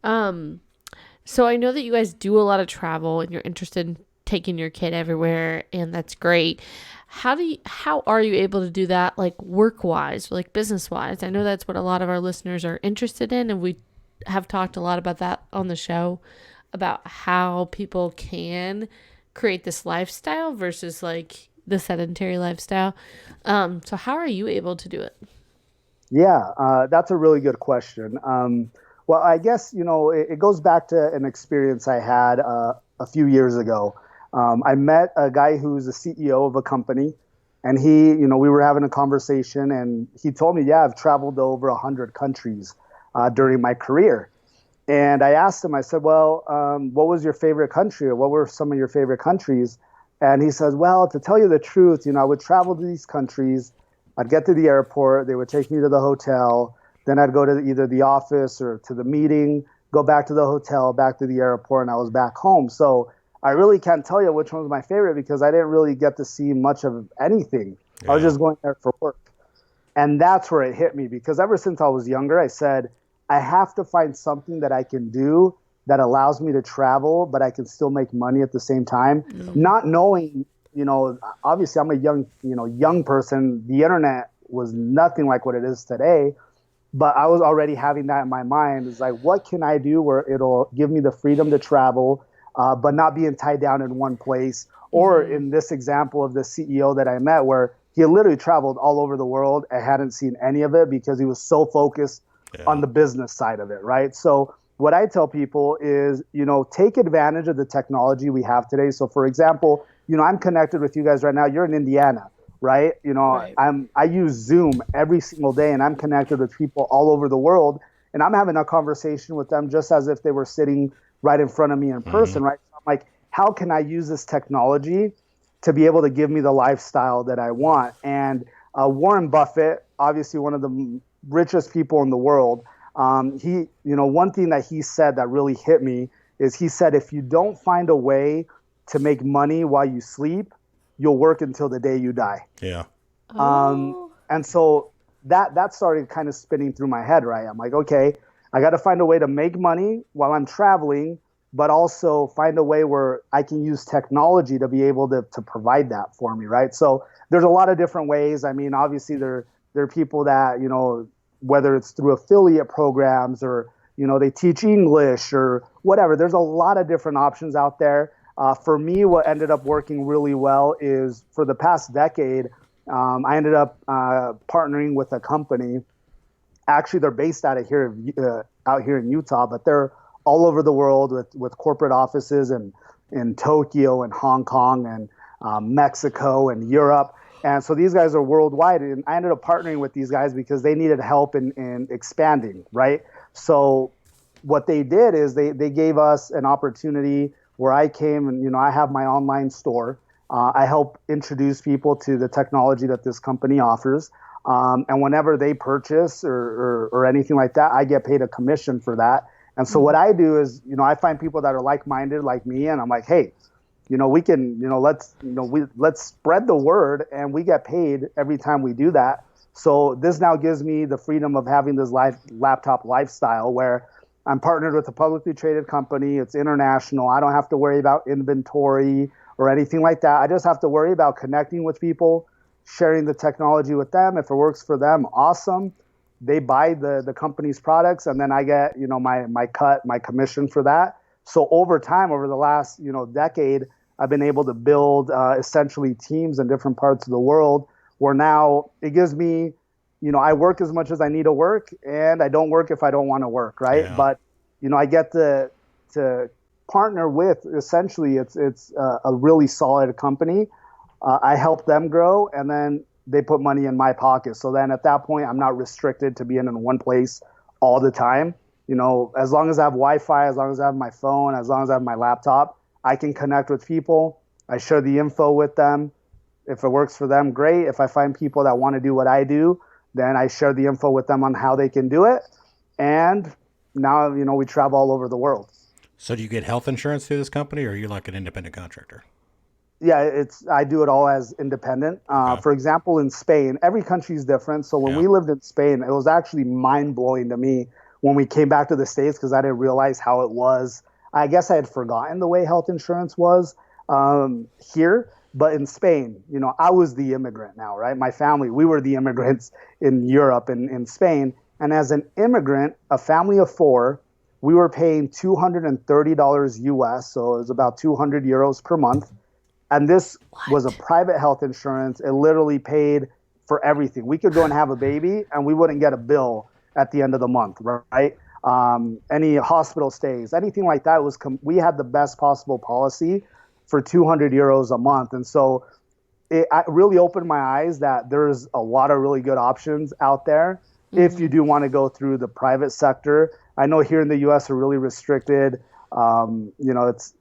So I know that you guys do a lot of travel and you're interested in taking your kid everywhere, and that's great. How are you able to do that, like, work-wise, like business-wise? I know that's what a lot of our listeners are interested in, and we have talked a lot about that on the show, about how people can create this lifestyle versus, like, the sedentary lifestyle. So how are you able to do it? Yeah, that's a really good question. Well, I guess, it goes back to an experience I had a few years ago. I met a guy who's a CEO of a company, and we were having a conversation, and he told me, I've traveled to over 100 countries during my career. And I asked him, I said, well, what was your favorite country, or what were some of your favorite countries? And he says, well, to tell you the truth, I would travel to these countries. I'd get to the airport. They would take me to the hotel. Then I'd go to either the office or to the meeting, go back to the hotel, back to the airport, and I was back home. So I really can't tell you which one was my favorite because I didn't really get to see much of anything. Yeah. I was just going there for work. And that's where it hit me, because ever since I was younger, I said, I have to find something that I can do that allows me to travel, but I can still make money at the same time. Mm-hmm. Not knowing, obviously I'm a young person. The internet was nothing like what it is today. But I was already having that in my mind. It's like, what can I do where it'll give me the freedom to travel, but not being tied down in one place? Or in this example of the CEO that I met, where he literally traveled all over the world and hadn't seen any of it because he was so focused on the business side of it, right? So what I tell people is, take advantage of the technology we have today. So for example, I'm connected with you guys right now. You're in Indiana. Right. Right. I use Zoom every single day, and I'm connected with people all over the world, and I'm having a conversation with them just as if they were sitting right in front of me in person. Right. So I'm like, how can I use this technology to be able to give me the lifestyle that I want? And Warren Buffett, obviously one of the richest people in the world, he, one thing that he said that really hit me is he said, if you don't find a way to make money while you sleep, you'll work until the day you die. Yeah. And so that started kind of spinning through my head, right? I'm like, okay, I got to find a way to make money while I'm traveling, but also find a way where I can use technology to be able to provide that for me, right? So there's a lot of different ways. I mean, obviously there are people that, whether it's through affiliate programs or, they teach English or whatever. There's a lot of different options out there. For me, what ended up working really well is for the past decade, I ended up partnering with a company. Actually, they're based out here in Utah, but they're all over the world with corporate offices in Tokyo and Hong Kong and Mexico and Europe. And so these guys are worldwide. And I ended up partnering with these guys because they needed help in expanding, right? So what they did is they gave us an opportunity where I came and, I have my online store. I help introduce people to the technology that this company offers. And whenever they purchase or anything like that, I get paid a commission for that. And so what I do is, I find people that are like-minded like me, and I'm like, hey, we can, let's spread the word, and we get paid every time we do that. So this now gives me the freedom of having this laptop lifestyle where I'm partnered with a publicly traded company. It's international. I don't have to worry about inventory or anything like that. I just have to worry about connecting with people, sharing the technology with them. If it works for them, awesome. They buy the company's products, and then I get, my cut, my commission for that. So over time, over the last, decade, I've been able to build essentially teams in different parts of the world where now it gives me, I work as much as I need to work, and I don't work if I don't want to work, right? Yeah. But, I get to partner with, essentially, it's a really solid company. I help them grow, and then they put money in my pocket. So then at that point, I'm not restricted to being in one place all the time. As long as I have Wi-Fi, as long as I have my phone, as long as I have my laptop, I can connect with people. I share the info with them. If it works for them, great. If I find people that want to do what I do, then I share the info with them on how they can do it. And now, we travel all over the world. So do you get health insurance through this company, or are you like an independent contractor? Yeah, I do it all as independent. Okay. For example, in Spain, every country is different. So when we lived in Spain, it was actually mind blowing to me when we came back to the States, because I didn't realize how it was. I guess I had forgotten the way health insurance was here. But in Spain, I was the immigrant now, right? My family, we were the immigrants in Europe and in Spain. And as an immigrant, a family of 4, we were paying $230 US. So it was about 200 euros per month. And this was a private health insurance. It literally paid for everything. We could go and have a baby, and we wouldn't get a bill at the end of the month, right? Any hospital stays, anything like that, we had the best possible policy for 200 euros a month. And so it really opened my eyes that there's a lot of really good options out there if you do want to go through the private sector. I know here in the U.S. are really restricted. It's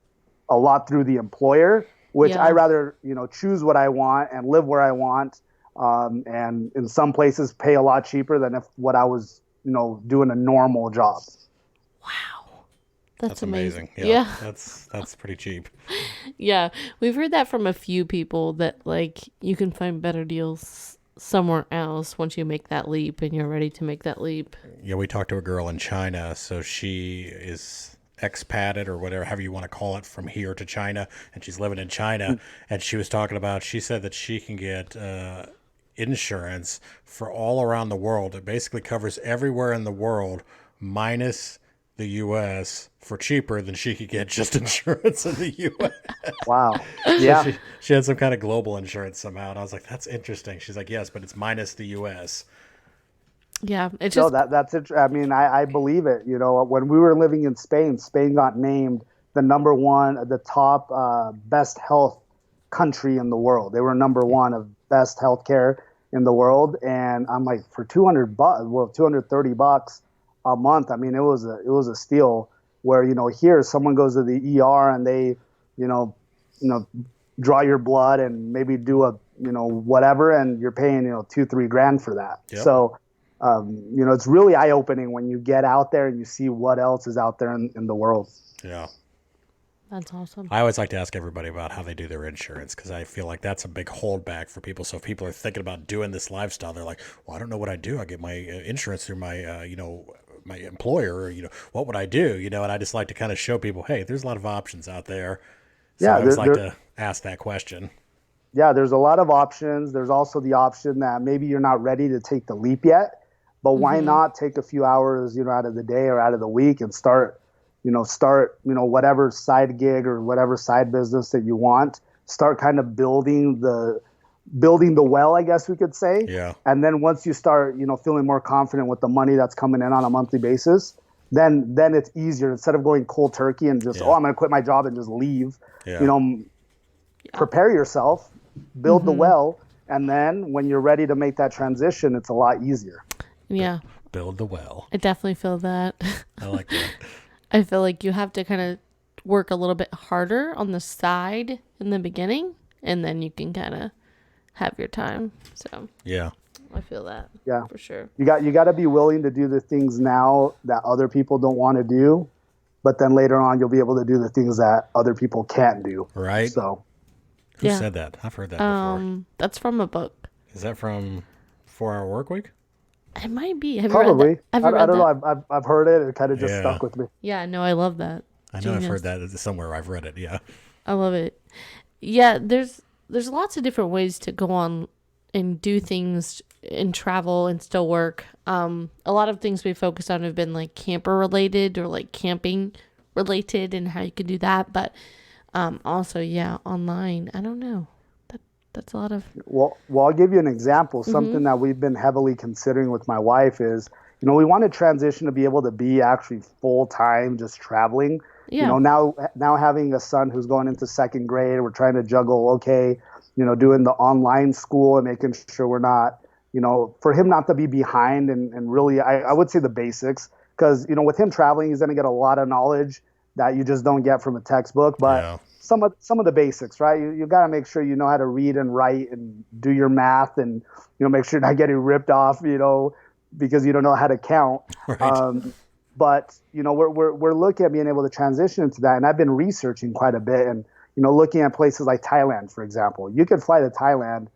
a lot through the employer, which I rather, choose what I want and live where I want. And in some places pay a lot cheaper than if what I was, doing a normal job. Wow. That's amazing. Yeah. That's pretty cheap. Yeah. We've heard that from a few people that you can find better deals somewhere else once you make that leap and you're ready to make that leap. Yeah, we talked to a girl in China, so she is expatted or whatever, however you want to call it, from here to China, and she's living in China. And she was talking about, she said that she can get insurance for all around the world. It basically covers everywhere in the world minus the U.S. for cheaper than she could get just insurance in the U.S. Wow. Yeah. So she had some kind of global insurance somehow, and I was like, that's interesting. She's like, yes, but it's minus the U.S. Yeah, it's just that's it. I mean, I believe it. When we were living in Spain, Spain got named the top best health country in the world. They were number 1 of best healthcare in the world, and I'm like, for $230 a month. I mean, it was a steal. Where here someone goes to the ER and they draw your blood and maybe do a whatever, and you're paying $2-3 grand for that. Yep. So. It's really eye-opening when you get out there and you see what else is out there in the world. Yeah. That's awesome. I always like to ask everybody about how they do their insurance, because I feel like that's a big holdback for people. So if people are thinking about doing this lifestyle, they're like, well, I don't know what I do. I get my insurance through my, my employer, or, what would I do? And I just like to kind of show people, hey, there's a lot of options out there. So I always like to ask that question. Yeah, there's a lot of options. There's also the option that maybe you're not ready to take the leap yet. But why not take a few hours, out of the day or out of the week and start whatever side gig or whatever side business that you want. Start kind of building the well, I guess we could say. Yeah. And then once you start, feeling more confident with the money that's coming in on a monthly basis, then it's easier, instead of going cold turkey and just, I'm going to quit my job and just leave. Yeah. Prepare yourself, build the well, and then when you're ready to make that transition, it's a lot easier. Yeah. Build the well. I definitely feel that. I like that. I feel like you have to kind of work a little bit harder on the side in the beginning, and then you can kind of have your time. So yeah, I feel that. Yeah, for sure. You got to be willing to do the things now that other people don't want to do, but then later on you'll be able to do the things that other people can't do. Right. So who said that? I've heard that before. That's from a book. Is that from 4 Hour Workweek? It might be. Have probably. you read that? I don't know. I've heard it. It kind of just stuck with me. Yeah, no, I love that. I know I've heard that somewhere. I've read it. Yeah. I love it. Yeah, there's lots of different ways to go on and do things and travel and still work. A lot of things we focused on have been like camper related or like camping related and how you can do that. But also, online. I don't know. That's a lot of. Well, I'll give you an example. Something that we've been heavily considering with my wife is, we want to transition to be able to be actually full time just traveling. Yeah. Now having a son who's going into second grade, we're trying to juggle, doing the online school and making sure we're not, for him not to be behind and really, I would say the basics, because, with him traveling, he's going to get a lot of knowledge that you just don't get from a textbook. But some of the basics, right? You got to make sure you know how to read and write and do your math and, make sure you're not getting ripped off, because you don't know how to count. Right. But we're looking at being able to transition into that, and I've been researching quite a bit, and looking at places like Thailand, for example. You could fly to Thailand,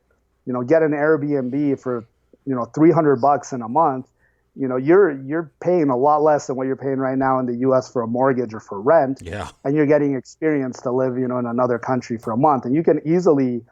get an Airbnb for $300 in a month. You're paying a lot less than what you're paying right now in the U.S. for a mortgage or for rent. Yeah. And you're getting experience to live in another country for a month, and you can easily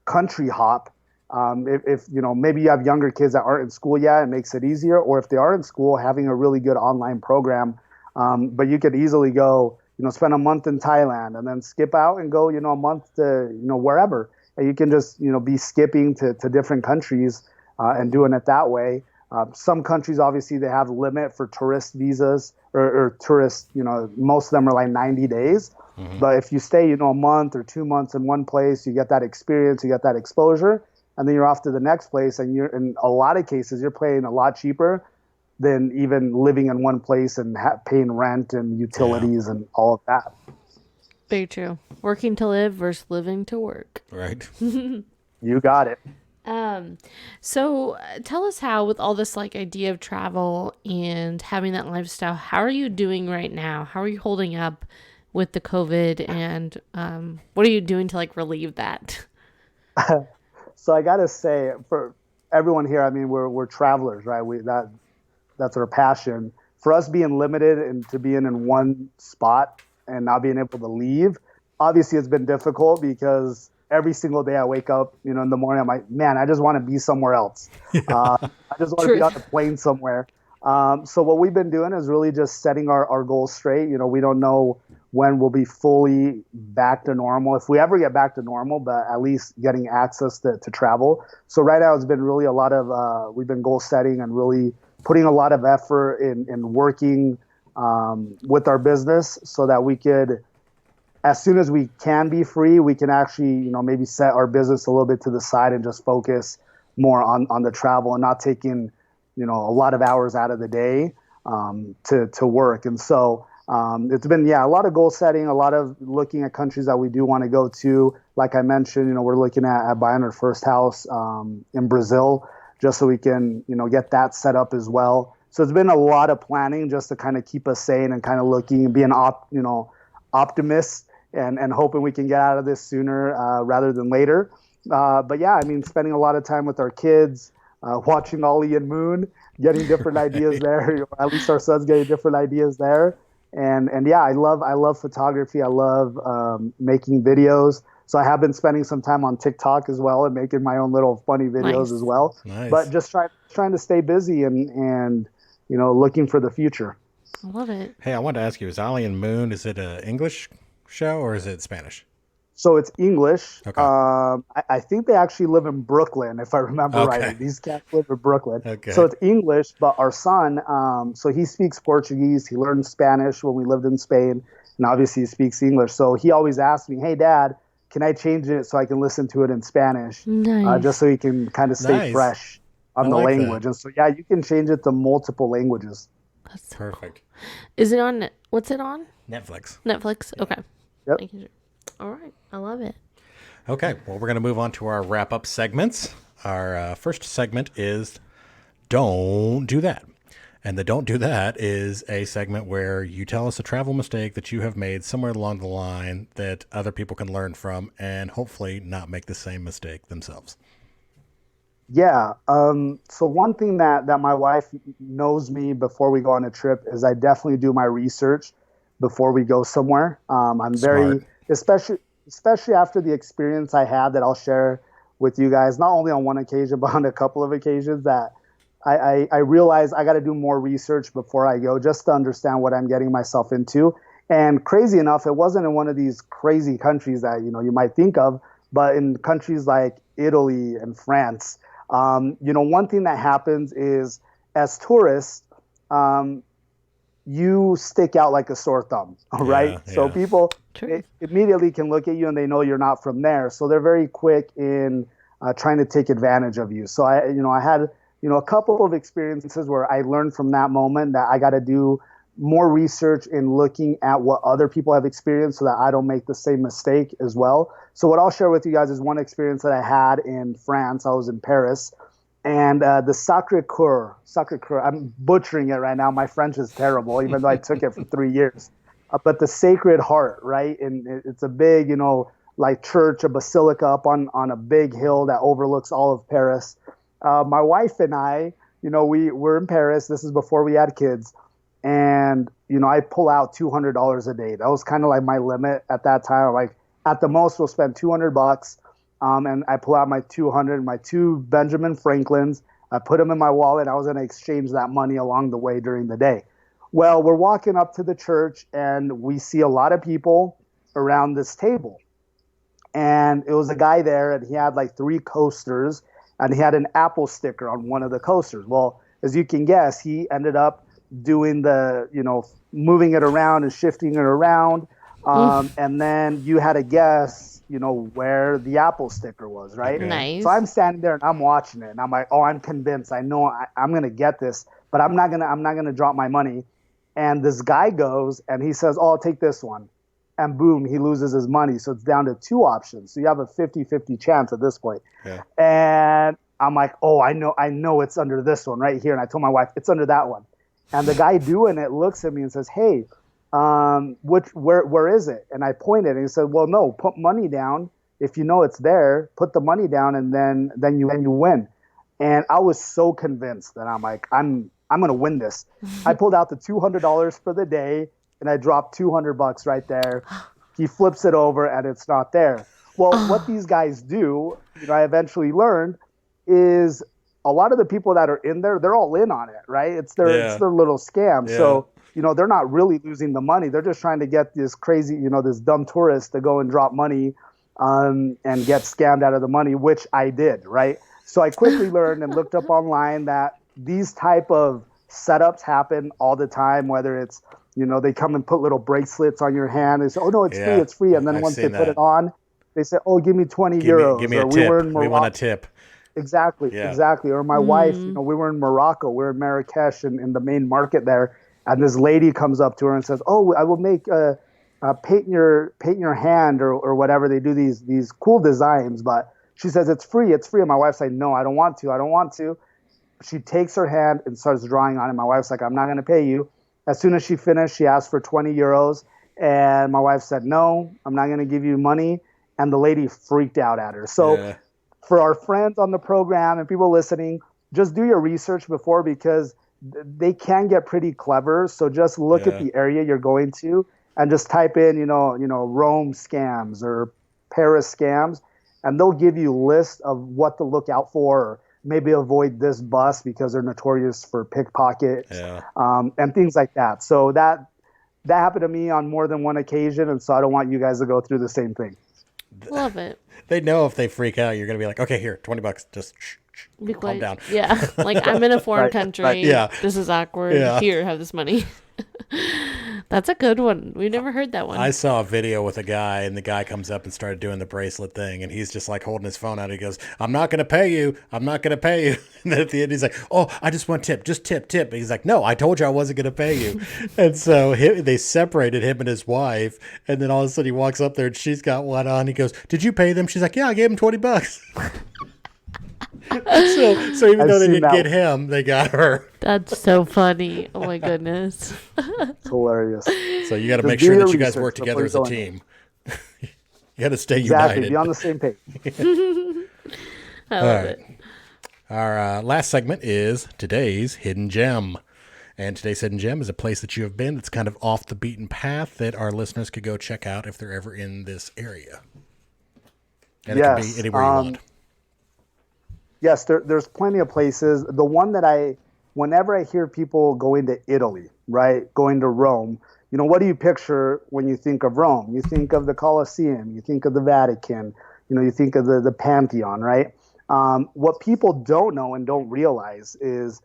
country hop. If maybe you have younger kids that aren't in school yet, it makes it easier. Or if they are in school, having a really good online program. But you could easily go, spend a month in Thailand and then skip out and go, a month to, wherever. And you can just, be skipping to different countries and doing it that way. Some countries, obviously, they have limit for tourist visas or tourist, most of them are like 90 days. Mm-hmm. But if you stay, a month or 2 months in one place, you get that experience, you get that exposure. And then you're off to the next place, and you're in a lot of cases you're paying a lot cheaper than even living in one place and paying rent and utilities and all of that. Very true. Working to live versus living to work. Right. You got it. So tell us how, with all this like idea of travel and having that lifestyle, how are you doing right now? How are you holding up with the COVID, and what are you doing to like relieve that? So I gotta say, for everyone here, I mean, we're travelers, right? That's our passion. For us being limited and to being in one spot and not being able to leave, obviously it's been difficult because every single day I wake up, in the morning, I'm like, man, I just want to be somewhere else. I just want to be on a plane somewhere. So what we've been doing is really just setting our goals straight. We don't know when we'll be fully back to normal, if we ever get back to normal, but at least getting access to travel. So right now it's been really a lot of, we've been goal setting and really putting a lot of effort in working with our business so that we could, as soon as we can be free, we can actually, maybe set our business a little bit to the side and just focus more on the travel and not taking, a lot of hours out of the day to work. And so it's been, a lot of goal setting, a lot of looking at countries that we do want to go to. Like I mentioned, we're looking at buying our first house in Brazil just so we can, get that set up as well. So it's been a lot of planning just to kind of keep us sane and kind of looking and being optimist and hoping we can get out of this sooner rather than later. But yeah, I mean, spending a lot of time with our kids, watching Ollie and Moon, getting different ideas there. At least our son's getting different ideas there. And yeah, I love photography. I love making videos. So I have been spending some time on TikTok as well and making my own little funny videos as well. Nice. But just trying to stay busy and looking for the future. I love it. Hey, I wanted to ask you, is Ollie and Moon, is it an English show or is it Spanish? So it's English. Okay. I think they actually live in Brooklyn, if I remember right. These cats live in Brooklyn. Okay. So it's English, but our son, so he speaks Portuguese. He learned Spanish when we lived in Spain, and obviously he speaks English. So he always asks me, hey, Dad, can I change it so I can listen to it in Spanish? Nice. Just so he can kind of stay fresh on the language. That. And so, yeah, you can change it to multiple languages. That's perfect. Is it on? What's it on? Netflix. Netflix. Okay. Yep. Thank you. All right. I love it. Okay. Well, we're going to move on to our wrap-up segments. Our first segment is Don't Do That. And the Don't Do That is a segment where you tell us a travel mistake that you have made somewhere along the line that other people can learn from and hopefully not make the same mistake themselves. Yeah. So one thing that my wife knows me before we go on a trip is I definitely do my research before we go somewhere. I'm very, Smart. especially after the experience I had that I'll share with you guys, not only on one occasion, but on a couple of occasions that I realized I got to do more research before I go just to understand what I'm getting myself into. And crazy enough, it wasn't in one of these crazy countries that, you might think of, but in countries like Italy and France. One thing that happens is as tourists, you stick out like a sore thumb, right? Yeah, So yeah. people True. immediately can look at you and they know you're not from there. So they're very quick in trying to take advantage of you. So I had, a couple of experiences where I learned from that moment that I got to do more research in looking at what other people have experienced so that I don't make the same mistake as well. So what I'll share with you guys is one experience that I had in France. I was in Paris, and the Sacré Cœur, I'm butchering it right now. My French is terrible, even though I took it for 3 years. But the Sacred Heart, right? And it's a big, like church, a basilica up on a big hill that overlooks all of Paris. My wife and I, we were in Paris. This is before we had kids. And, I pull out $200 a day. That was kind of like my limit at that time. Like at the most, we'll spend $200. And I pull out my 200, my two Benjamin Franklins. I put them in my wallet. I was going to exchange that money along the way during the day. Well, we're walking up to the church and we see a lot of people around this table. And it was a guy there and he had like 3 coasters and he had an Apple sticker on one of the coasters. Well, as you can guess, he ended up doing the, moving it around and shifting it around. And then you had to guess, where the Apple sticker was, right? Okay. Nice. So I'm standing there and I'm watching it and I'm like, oh, I'm convinced. I know I'm going to get this, but I'm not going to drop my money. And this guy goes and he says, oh, I'll take this one. And boom, he loses his money. So it's down to 2 options. So you have a 50-50 chance at this point. Yeah. And I'm like, oh, I know it's under this one right here. And I told my wife, it's under that one. And the guy doing it looks at me and says, hey, where is it? And I pointed and he said, well, no, put money down. If you know it's there, put the money down and then you win. And I was so convinced that I'm like, I'm going to win this. I pulled out the $200 for the day and I dropped $200 right there. He flips it over and it's not there. Well, what these guys do, I eventually learned is a lot of the people that are in there, they're all in on it, right? It's their little scam. Yeah. So, they're not really losing the money. They're just trying to get this crazy, this dumb tourist to go and drop money and get scammed out of the money, which I did, right? So I quickly learned and looked up online that these type of setups happen all the time, whether it's, they come and put little bracelets on your hand. They say, oh, no, it's free. And then once they put it on, they say, oh, give me 20 euros. Give me a tip. We want a tip. Exactly. Or my wife, we were in Morocco. We were in Marrakesh in the main market there. And this lady comes up to her and says, oh, I will make paint your hand or whatever. They do these cool designs. But she says, it's free. And my wife's like, no, I don't want to. She takes her hand and starts drawing on it. My wife's like, I'm not going to pay you. As soon as she finished, she asked for 20 euros. And my wife said, no, I'm not going to give you money. And the lady freaked out at her. So for our friends on the program and people listening, just do your research before because they can get pretty clever. So just look at the area you're going to and just type in, Rome scams or Paris scams. And they'll give you a list of what to look out for. Or maybe avoid this bus because they're notorious for pickpockets and things like that. So that happened to me on more than one occasion, and so I don't want you guys to go through the same thing. Love it. They know if they freak out, you're going to be like, okay, here, $20, just calm down. Yeah, like I'm in a foreign country. Right. Yeah. This is awkward. Yeah. Here, have this money. That's a good one. We've never heard that one. I saw a video with a guy, and the guy comes up and started doing the bracelet thing, and he's just like holding his phone out. He goes, I'm not going to pay you. And then at the end, he's like, oh, I just want tip. Just tip. And he's like, no, I told you I wasn't going to pay you. And so they separated him and his wife, and then all of a sudden he walks up there, and she's got one on. He goes, did you pay them? She's like, yeah, I gave him $20. So even though they didn't get him, they got her. That's so funny. Oh my goodness. It's hilarious. So you got to make sure that you guys work together as a team. You got to stay united. Be on the same page. I love it. Our last segment is today's Hidden Gem. And today's Hidden Gem is a place that you have been that's kind of off the beaten path that our listeners could go check out if they're ever in this area. And it can be anywhere you want. Yes, there's plenty of places. The one that whenever I hear people going to Italy, right, going to Rome, what do you picture when you think of Rome? You think of the Colosseum, you think of the Vatican, you think of the Pantheon, right? What people don't know and don't realize is,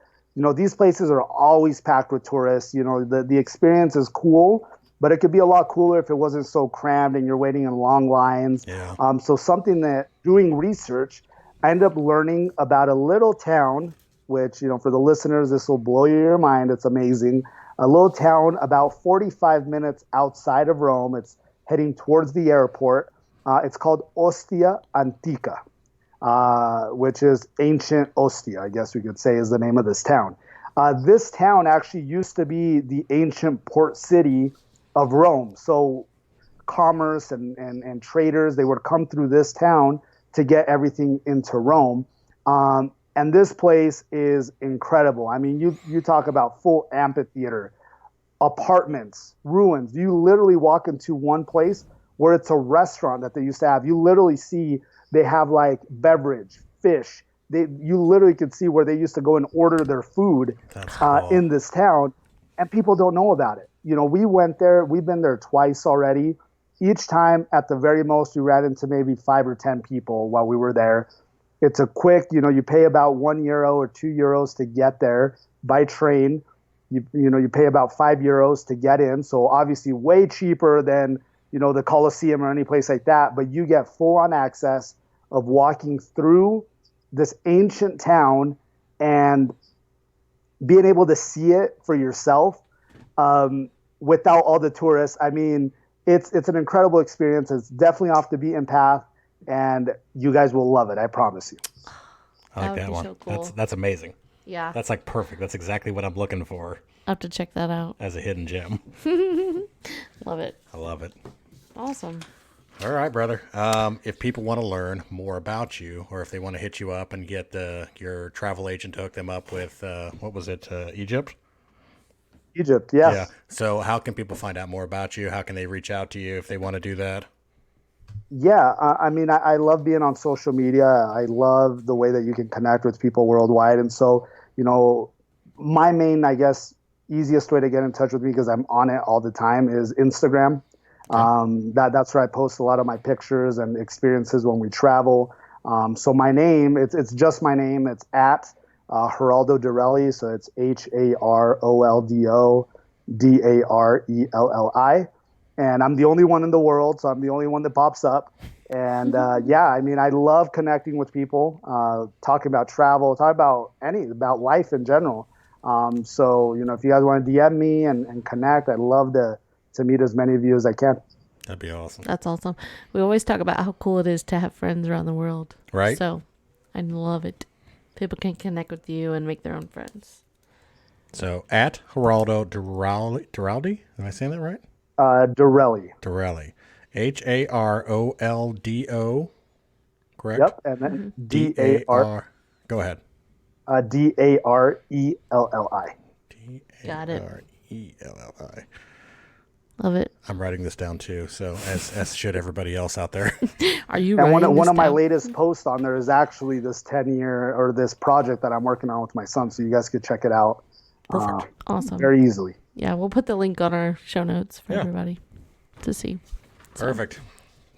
these places are always packed with tourists. The experience is cool, but it could be a lot cooler if it wasn't so crammed and you're waiting in long lines. Yeah. So something that doing research, I ended up learning about a little town, which, for the listeners, this will blow your mind. It's amazing. A little town about 45 minutes outside of Rome. It's heading towards the airport. It's called Ostia Antica. Which is ancient Ostia, I guess we could say is the name of this town. This town actually used to be the ancient port city of Rome. So commerce and traders, they would come through this town to get everything into Rome. And this place is incredible. I mean, you talk about full amphitheater, apartments, ruins. You literally walk into one place where it's a restaurant that they used to have. You literally see they have like beverage, fish. You literally could see where they used to go and order their food in this town, and people don't know about it. We went there. We've been there twice already. Each time, at the very most, we ran into maybe 5 or 10 people while we were there. It's a quick, you pay about €1 or €2 to get there by train. You pay about €5 to get in. So obviously way cheaper than the Colosseum or any place like that, but you get full-on access of walking through this ancient town and being able to see it for yourself without all the tourists. I mean, it's an incredible experience. It's definitely off the beaten path, and you guys will love it. I promise you. I like that one. So cool. That's amazing. Yeah. That's like perfect. That's exactly what I'm looking for. I'll have to check that out. As a hidden gem. Love it. I love it. Awesome. All right, brother. If people want to learn more about you, or if they want to hit you up and get your travel agent to hook them up with, what was it, Egypt? Egypt, yes. Yeah. So how can people find out more about you? How can they reach out to you if they want to do that? Yeah, I mean, I love being on social media. I love the way that you can connect with people worldwide. And so, my main, I guess, easiest way to get in touch with me, because I'm on it all the time, is Instagram. Okay. That's where I post a lot of my pictures and experiences when we travel. So my name, it's just my name. It's at Haroldo Darelli. So it's HAROLDO DARELLI. And I'm the only one in the world, so I'm the only one that pops up. And I mean, I love connecting with people, talking about travel, about life in general. So, if you guys want to DM me and connect, I'd love to meet as many of you as I can. That'd be awesome. That's awesome. We always talk about how cool it is to have friends around the world. Right. So I love it. People can connect with you and make their own friends. So at Haroldo Darelli, am I saying that right? Darelli. Darelli. HAROLDO, correct? Yep. And then DAR. Go ahead. DARELLI. Got it. DARELLI. Love it. I'm writing this down too, so as should everybody else out there. Are you? And writing one of my down? latest posts on there is actually this 10-year or this project that I'm working on with my son, so you guys could check it out. Perfect. Awesome. Very easily. Yeah, we'll put the link on our show notes for everybody to see. Perfect.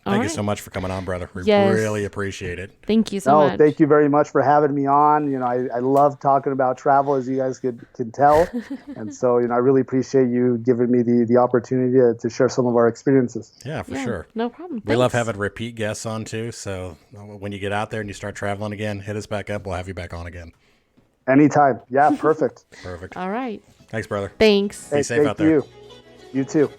Thank you so much for coming on, brother. We Yes. really appreciate it. Thank you so much. Thank you very much for having me on. I love talking about travel, as you guys can tell. And so, I really appreciate you giving me the opportunity to share some of our experiences. Yeah, for sure. No problem. We love having repeat guests on too. So when you get out there and you start traveling again, hit us back up. We'll have you back on again. Anytime. Yeah, perfect. Perfect. All right. Thanks, brother. Thanks. Be safe out there. You too.